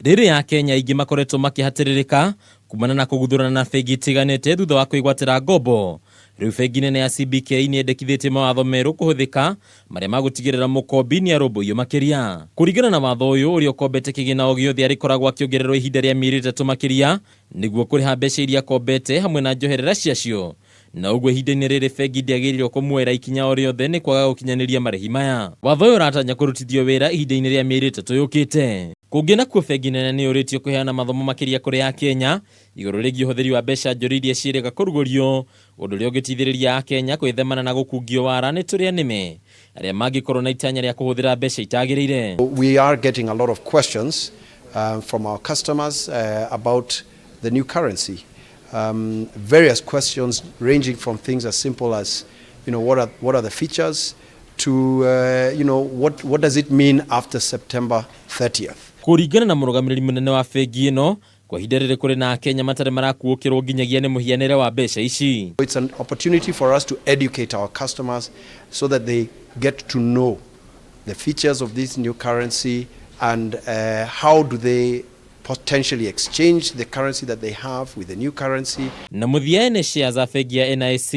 Rĩrĩ ya Kenya ingĩ makoretwo makihatĩrĩrĩka kumana na kũguthũrana na bengi itiganĩte thutha wa kwĩgwatĩra ngombo. Rĩu bengi nene ya CBK nĩendekithĩtie mawatho merũ kũhũthĩka marĩa magũtigĩrĩra mũkombi nĩarũmbũiyo makĩria. Kũringana na watho ũyũ, ũrĩa ũkombete kĩgĩna o gĩothe arĩkoragwo akĩongererwo ihinda rĩa mĩeri 3 makĩria nĩguo kũrĩha mbeca iria akombete hamwe na njoherera ciacio. Na ũguo ihinda-inĩ rĩrĩ bengi ndĩagĩrĩirwo kũmuoera ikinya o rĩothe nĩ kwaga gũkinyanĩria marĩhi maya. Watho ũyũ ũratanya kũrutithio wĩra ihinda-inĩ rĩa mĩeri 3 yũkĩte. Kũngĩ nakuo bengi nene nĩyũrĩtio kũheana mathomo makĩria kũrĩ ya Kenya igũrũ rĩgiĩ ũhũthĩri wa mbeca njũru iria ciĩrĩga kũrugũrio, ũndũ ũrĩa ũngĩteithĩrĩria Akenya gwĩthemana na gũkungio wara nĩ tũrĩa nĩme arĩa mangĩkorwo na itanya rĩa kũhũthĩra mbeca itagĩrĩire. We are getting a lot of questions from our customers about the new currency. Various questions ranging from things as simple as, what are the features to, what does it mean after September 30th? Kũringana na mũrũgamĩrĩri mũnene wa bengi ĩno, kwa ihinda rĩrĩ kũrĩ na Akenya matarĩ marakuũkĩrwo nginyagia nĩ mũhianĩre wa mbeca ici. It's an opportunity for us to educate our customers so that they get to know the features of this new currency and how do they potentially exchange the currency that they have with the new currency. Na mũthia ene shares za bengi ya NIC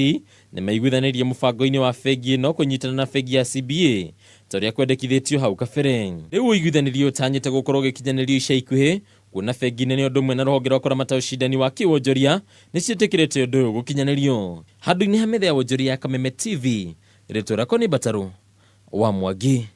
nĩ maiguithanĩirie mũbango-inĩ wa bengi ĩno kũnyitana na bengi ya CBA torĩa kwendekithĩtio hau kabere. Rĩu ũiguithanĩrio ũtanyĩte gũkorwo ũgĩkinyanĩrio ica ikuhĩ, kuona bengi nene ũndũ ũmwe na rũhonge rwa kũramata ũcindani wa kĩwonjoria nĩciĩtĩkĩrĩte ũndũ ũyũ gũkinyanĩrio. Handũ-inĩ ha metha ya wonjoria ya Kameme TV, rĩtwa rĩakwa nĩ Mbataro wa Mwangi.